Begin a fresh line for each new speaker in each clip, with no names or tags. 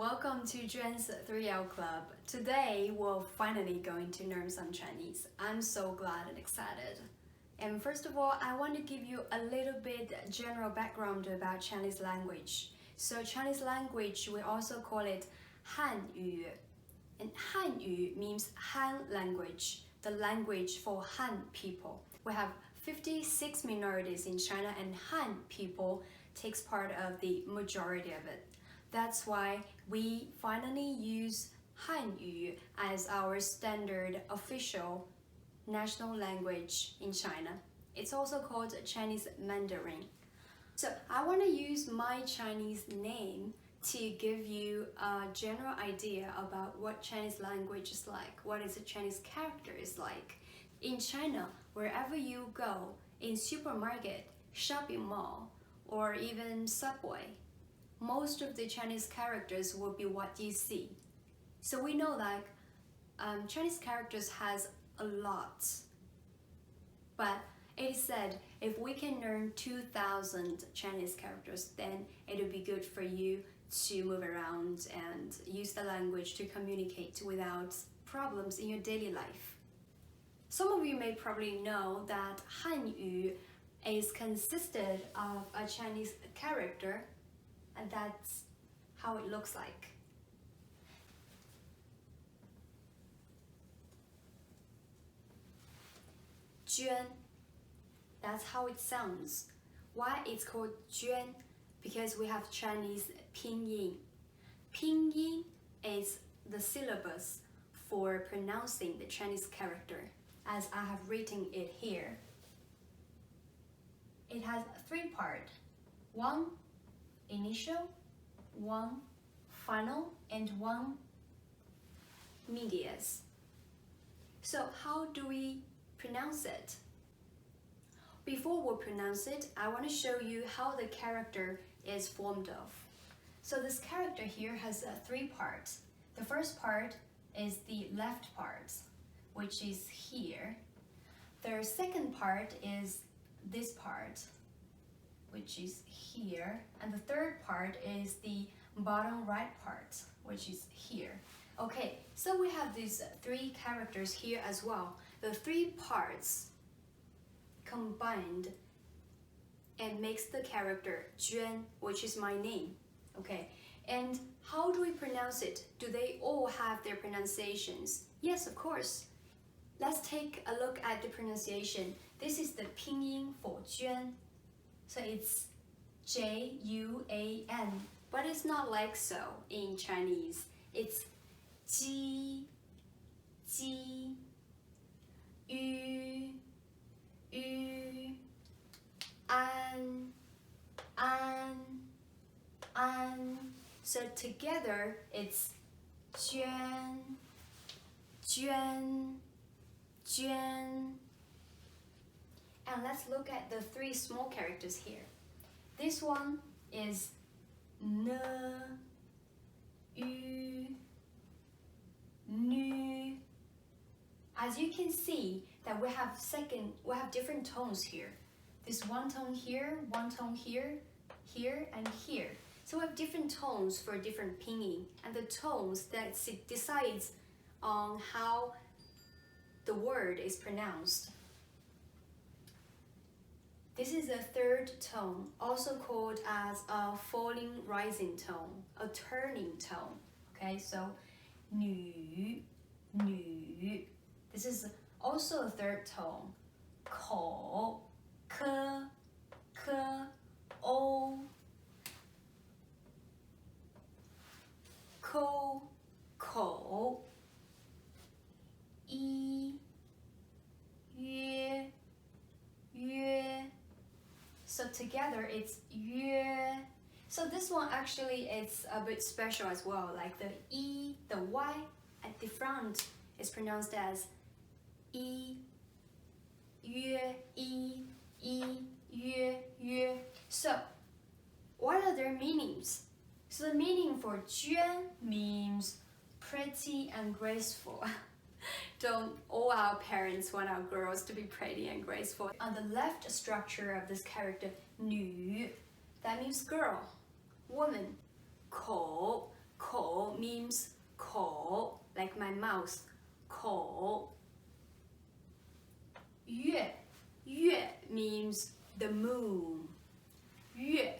welcome to Juan's 3-Hour Club. Today we're finally going to learn some Chinese. I'm so glad and excited. And first of all, I want to give you a little bit general background about Chinese language. So Chinese language, we also call it Hanyu. And Hanyu means Han language, the language for Han people. We have 56 minorities in China and Han people takes part of the majority of it. That's why we finally use Hanyu as our standard official national language in China. It's also called Chinese Mandarin. So I want to use my Chinese name to give you a general idea about what Chinese language is like, what is a Chinese character is like. In China, wherever you go, in supermarket, shopping mall, or even subway, most of the Chinese characters will be what you see. So we know that Chinese characters has a lot, but it is said if we can learn 2,000 Chinese characters, then it will be good for you to move around and use the language to communicate without problems in your daily life. Some of you may probably know that Hanyu is consisted of a Chinese character, and that's how it looks like. Juān, that's how it sounds. Why it's called Juān? Because we have Chinese Pinyin. Pinyin is the syllabus for pronouncing the Chinese character, as I have written it here. It has 3 parts. 1 initial, 1 final, and 1 medius. So how do we pronounce it? Before we pronounce it, I want to show you how the character is formed of. So this character here has 3 parts. The first part is the left part, which is here. The second part is this part, which is here, and the third part is the bottom right part, which is here. Okay, so we have these 3 characters here as well. The 3 parts combined and makes the character Juān, which is my name. Okay, and how do we pronounce it? Do they all have their pronunciations? Yes, of course. Let's take a look at the pronunciation. This is the Pinyin for Juān. So it's Juan, but it's not like so in Chinese. It's Ji, Ji, Yu, Yu, An, An. So together it's Juān, Juān, Juān. And let's look at the 3 small characters here. This one is N, U, Nu. As you can see that we have different tones here. This 1 tone here, 1 tone here, here, and here. So we have different tones for different pinyin, and the tones that decides on how the word is pronounced. This is a 3rd tone, also called as a falling rising tone, a turning tone. Okay, so Nu, Nu. This is also a 3rd tone. Ko, Ke, Ke, O. Ko, Ko. I, Yue, Yue. So together it's Yue. So this one actually it's a bit special as well. Like the E, the Y at the front is pronounced as I, Yue, I, Yue, Yue. So what are their meanings? So the meaning for Juān means pretty and graceful. Don't all our parents want our girls to be pretty and graceful. On the left structure of this character, Nu, that means girl, woman. Ko, 口 means 口, like my mouth, 口. 月means the moon, 月.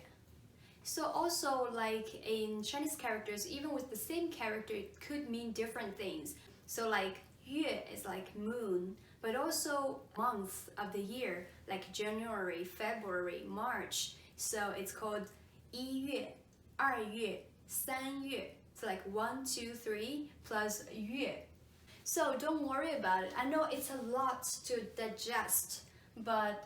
So also like in Chinese characters, even with the same character, it could mean different things. So like 月 is like moon, but also month of the year, like January, February, March. So it's called 1月, 2月, 3月. So like 1, 2, 3 plus 月. So don't worry about it. I know it's a lot to digest, but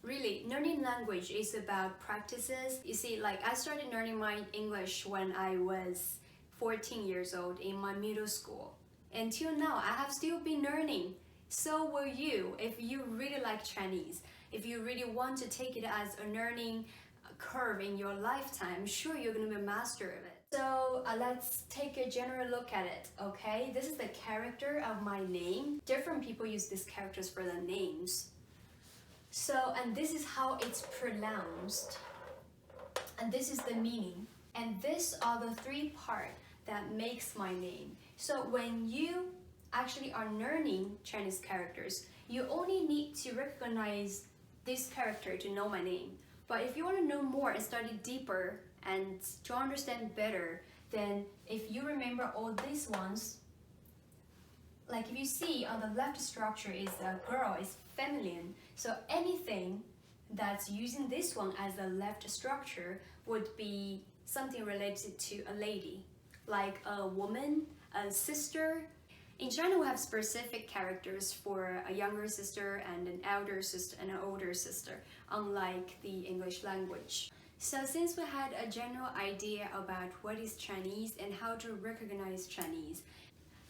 really, learning language is about practices. You see, like I started learning my English when I was 14 years old in my middle school. Until now, I have still been learning. So will you, if you really like Chinese. If you really want to take it as a learning curve in your lifetime, I'm sure you're going to be a master of it. So let's take a general look at it, okay? This is the character of my name. Different people use these characters for their names. So, and this is how it's pronounced. And this is the meaning. And these are the three parts that makes my name. So when you actually are learning Chinese characters, you only need to recognize this character to know my name. But if you want to know more and study deeper and to understand better, then if you remember all these ones, like if you see on the left structure is a girl, is feminine. So anything that's using this one as the left structure would be something related to a lady, like a woman, a sister. In China, we have specific characters for a younger sister and an elder sister and an older sister, unlike the English language. So since we had a general idea about what is Chinese and how to recognize Chinese,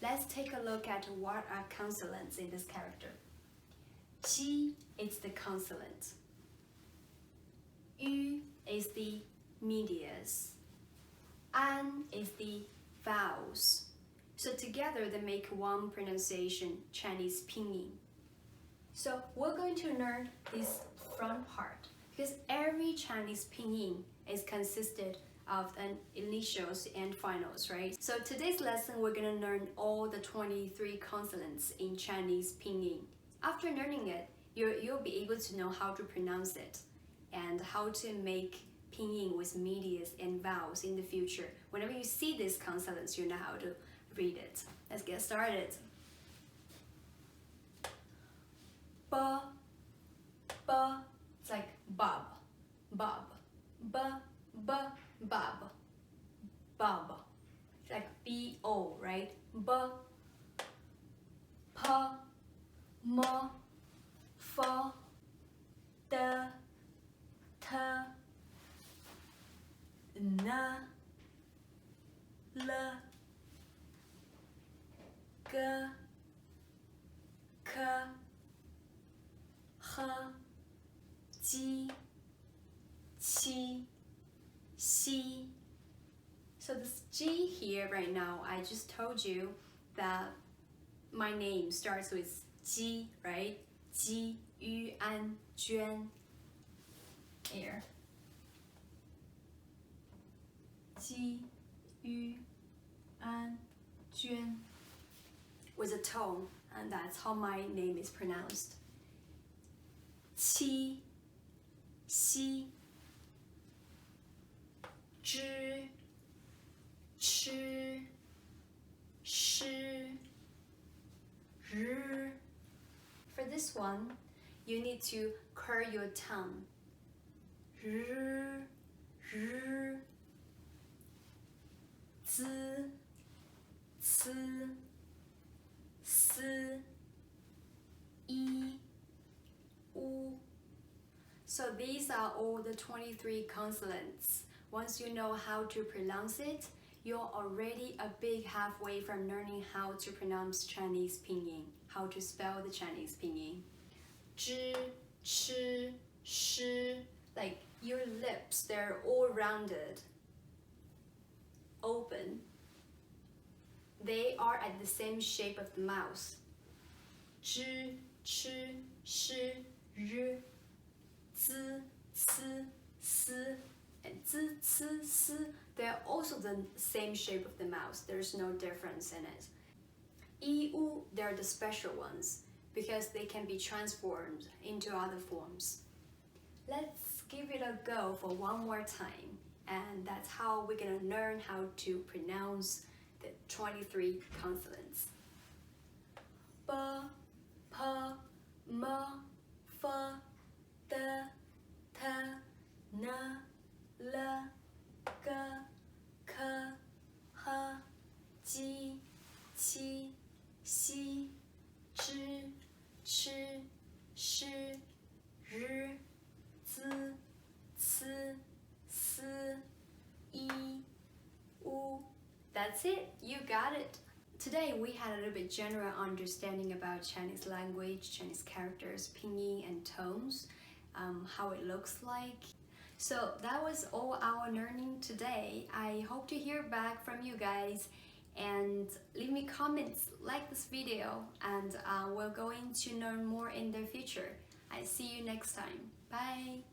let's take a look at what are consonants in this character. Qi is the consonant. Yu is the medius. An is the vowels. So together they make one pronunciation, Chinese Pinyin. So we're going to learn this front part because every Chinese Pinyin is consisted of an initials and finals, right? So today's lesson we're going to learn all the 23 consonants in Chinese Pinyin. After learning it, you'll be able to know how to pronounce it and how to make Pinyin with medius and vowels in the future. Whenever you see these consonants, you know how to read it. Let's get started. Ba, ba, it's like bob, bob, ba, ba, bob, bob. It's like B-O, right? Ba, pa, ma, fa, da, ta, na, la, ga, ka, ha, ji, qi, xi. So this G here right now, I just told you that my name starts with Ji, right? Ji, Yu, An, Juan. Here. Ji, Yu, An, Juan. With a tone, and that's how my name is pronounced. Qi, xi, zhi, chi, shi, ri. For this one, you need to curl your tongue. R, r, zi, ci, si, i, u. So these are all the 23 consonants. Once you know how to pronounce it, you're already a big halfway from learning how to pronounce Chinese Pinyin, how to spell the Chinese Pinyin. Zhi, chi, shi, like your lips, they're all rounded, open. They are at the same shape of the mouth. Zhi, chi, shi, ri, zi, ci, si, and z, c, s, they're also the same shape of the mouth. There's no difference in it. I, u, they're the special ones because they can be transformed into other forms. Let's give it a go for one more time, and that's how we're gonna learn how to pronounce the 23 consonants. B, p, m, f, d, t, n, l, g, k, h, j, qi, xi, zhi, chi, shi, ri, zi, ci, si, i, u. That's it, you got it. Today we had a little bit general understanding about Chinese language, Chinese characters, pinyin and tones, how it looks like. So that was all our learning today. I hope to hear back from you guys and leave me comments, like this video, and we're going to learn more in the future. I see you next time. Bye!